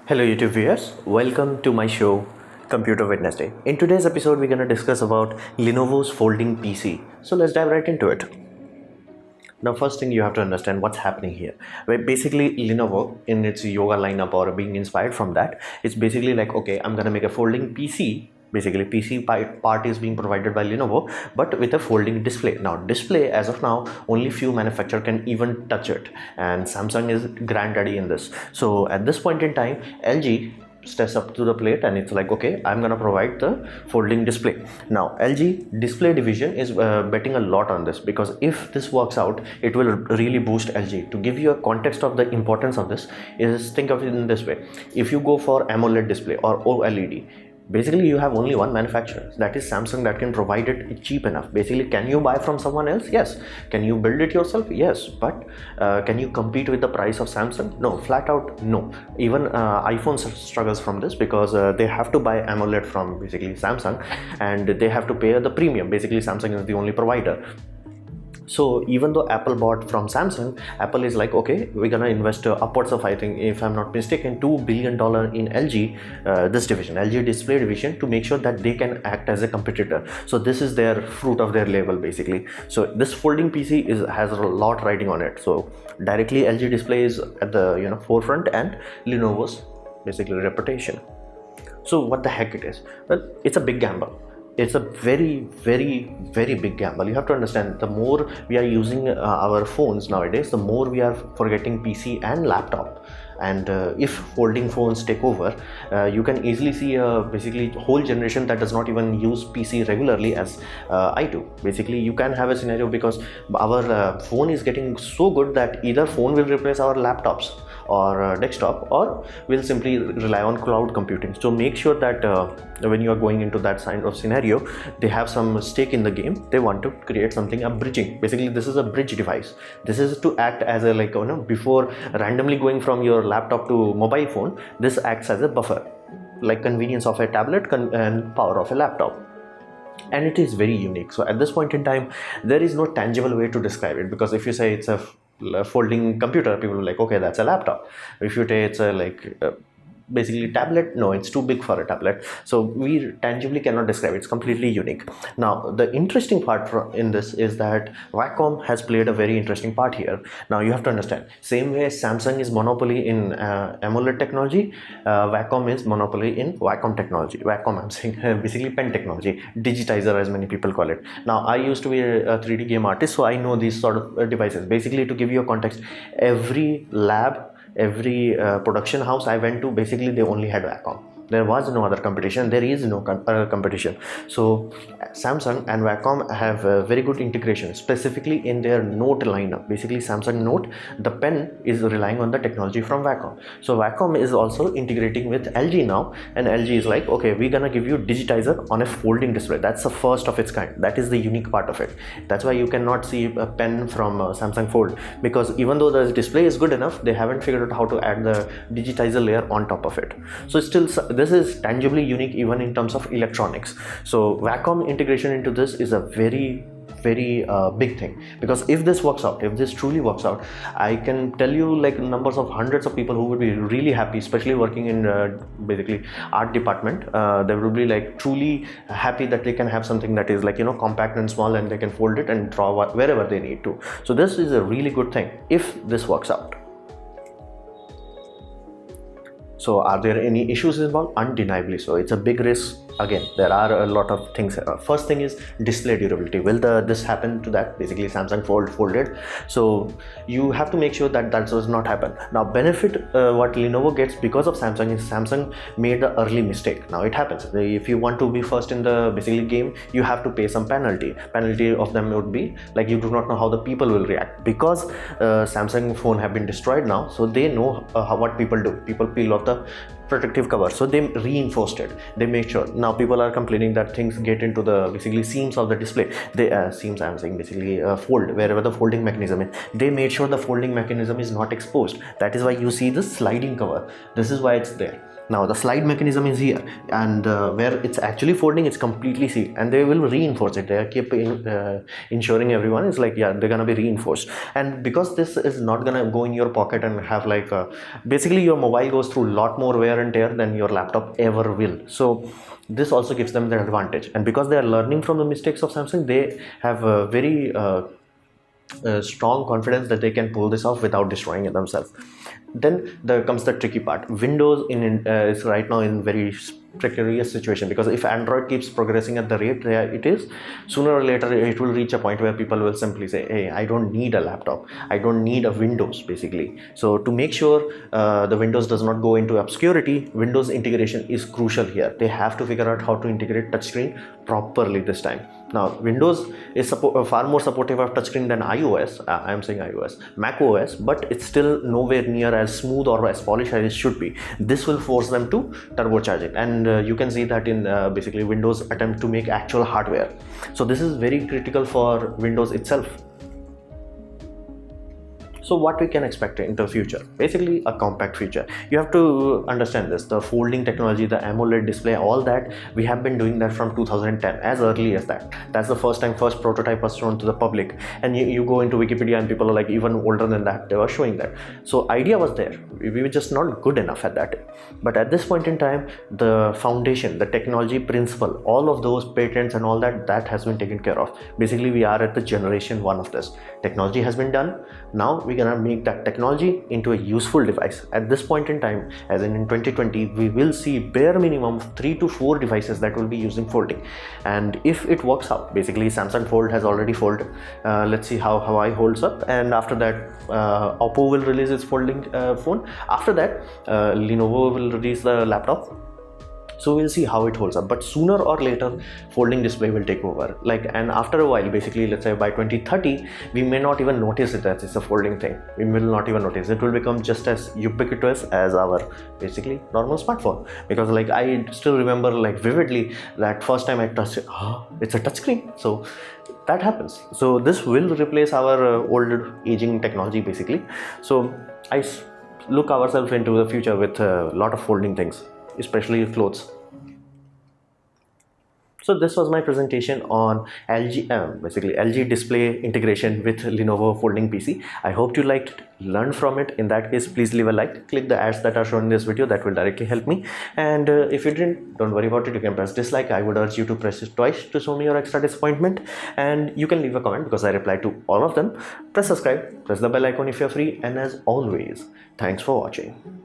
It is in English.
Hello YouTube viewers, welcome to my show Computer Wednesday. In today's episode we're going to discuss about Lenovo's folding PC. So let's dive right into it. Now first thing you have to understand what's happening here. Where basically Lenovo in its yoga lineup or being inspired from that, it's basically like, okay, I'm going to make a folding PC. Basically PC part is being provided by Lenovo but with a folding display. Now display as of now only few manufacturer can even touch it, and Samsung is granddaddy in this. So at this point in time LG steps up to the plate and it's like, okay, I'm gonna provide the folding display. Now LG display division is betting a lot on this, because if this works out it will really boost LG. To give you a context of the importance of this is, think of it in this way: if you go for AMOLED display or OLED, basically you have only one manufacturer, that is Samsung, that can provide it cheap enough. Basically, can you buy from someone else? Yes. Can you build it yourself? Yes. But can you compete with the price of Samsung? No, flat out no. Even iPhone struggles from this, because they have to buy AMOLED from basically Samsung and they have to pay the premium. Basically Samsung is the only provider. So even though Apple bought from Samsung, Apple is like, okay, we're gonna invest upwards of, I think if I'm not mistaken, $2 billion in LG, this division, LG display division, to make sure that they can act as a competitor. So this is their fruit of their label basically. So this folding PC has a lot riding on it. So directly LG display is at the forefront, and Lenovo's basically reputation. So what the heck it is? Well, it's a big gamble. It's a very big gamble. You have to understand, the more we are using our phones nowadays, the more we are forgetting PC and laptop. And if folding phones take over, you can easily see basically whole generation that does not even use PC regularly as I do. Basically you can have a scenario, because our phone is getting so good that either phone will replace our laptops or desktop, or will simply rely on cloud computing. So make sure that when you are going into that kind of scenario, they have some stake in the game. They want to create something, a bridging. Basically this is a bridge device. This is to act as a, like, before randomly going from your laptop to mobile phone, this acts as a buffer, like convenience of a tablet and power of a laptop. And it is very unique. So at this point in time there is no tangible way to describe it, because if you say it's a folding computer, people are like, okay, that's a laptop. If you say it's a basically tablet, no, it's too big for a tablet. So we tangibly cannot describe it. It's completely unique. Now the interesting part in this is that Wacom has played a very interesting part here. Now you have to understand, same way Samsung is monopoly in AMOLED technology, Wacom is monopoly in Wacom technology. Wacom, I'm saying basically pen technology, digitizer as many people call it. Now I used to be a 3D game artist, so I know these sort of devices. Basically, to give you a context, every lab, every production house I went to, basically they only had Wacom. There was no other competition. There is no competition. So Samsung and Wacom have a very good integration, specifically in their Note lineup. Basically Samsung Note, the pen is relying on the technology from Wacom. So Wacom is also integrating with LG now, and LG is like, okay, we're gonna give you digitizer on a folding display. That's the first of its kind. That is the unique part of it. That's why you cannot see a pen from Samsung Fold, because even though the display is good enough, they haven't figured out how to add the digitizer layer on top of it. So still, this is tangibly unique even in terms of electronics. So Wacom integration into this is a very big thing, because if this works out, if this truly works out, I can tell you like numbers of hundreds of people who would be really happy, especially working in basically art department. They would be like truly happy that they can have something that is like, compact and small, and they can fold it and draw wherever they need to. So this is a really good thing if this works out. So are there any issues involved? Undeniably so. It's a big risk. Again, there are a lot of things. First thing is display durability. Will this happen to that? Basically Samsung folded. So you have to make sure that does not happen. Now benefit what Lenovo gets because of Samsung is, Samsung made the early mistake. Now it happens. If you want to be first in the basically game, you have to pay some penalty. Penalty of them would be like, you do not know how the people will react, because Samsung phone have been destroyed now. So they know what people do. People peel off the protective cover, so they reinforced it. They make sure. Now people are complaining that things get into the basically seams of the display. They seams, I'm saying basically fold, wherever the folding mechanism is. They made sure the folding mechanism is not exposed. That is why you see the sliding cover. This is why it's there. Now the slide mechanism is here, and where it's actually folding, it's completely sealed, and they will reinforce it. They keep ensuring everyone is like, yeah, they're gonna be reinforced. And because this is not gonna go in your pocket and have like basically your mobile goes through a lot more wear wear and tear than your laptop ever will. So this also gives them the advantage, and because they are learning from the mistakes of Samsung, they have a very strong confidence that they can pull this off without destroying it themselves. Then there comes the tricky part. Windows is right now in very precarious situation, because if Android keeps progressing at the rate it is, sooner or later it will reach a point where people will simply say, hey, I don't need a laptop, I don't need a Windows basically. So to make sure the Windows does not go into obscurity, Windows integration is crucial here. They have to figure out how to integrate touchscreen properly this time. Now Windows is far more supportive of touchscreen than iOS. I am saying iOS, Mac OS, but it's still nowhere near as smooth or as polished as it should be. This will force them to turbocharge it, and you can see that in basically Windows attempt to make actual hardware. So this is very critical for Windows itself. So what we can expect in the future? Basically a compact future. You have to understand this, the folding technology, the AMOLED display, all that, we have been doing that from 2010, as early as that. That's the first prototype was shown to the public, and you go into Wikipedia and people are like even older than that, they were showing that. So idea was there, we were just not good enough at that. But at this point in time, the foundation, the technology principle, all of those patents and all that has been taken care of. Basically we are at the generation 1 of this. Technology has been done. Now we're gonna make that technology into a useful device. At this point in time, as in 2020, we will see bare minimum 3 to 4 devices that will be using folding. And if it works out, basically Samsung Fold has already folded. Let's see how Hawaii holds up, and after that Oppo will release its folding phone. After that Lenovo will release the laptop. So we'll see how it holds up, but sooner or later folding display will take over. And after a while, basically let's say by 2030, we may not even notice it as it's a folding thing. We will not even notice. It will become just as ubiquitous as our basically normal smartphone. Because I still remember vividly that first time I touched it, it's a touchscreen. So that happens. So this will replace our old aging technology basically. So I look ourselves into the future with a lot of folding things, especially clothes. So this was my presentation on basically LG display integration with Lenovo folding PC. I hope you liked it, learned from it. In that case, please leave a like, click the ads that are shown in this video, that will directly help me. And if you didn't, don't worry about it, you can press dislike. I would urge you to press it twice to show me your extra disappointment. And you can leave a comment because I reply to all of them. Press subscribe, press the bell icon if you're free, and as always, thanks for watching.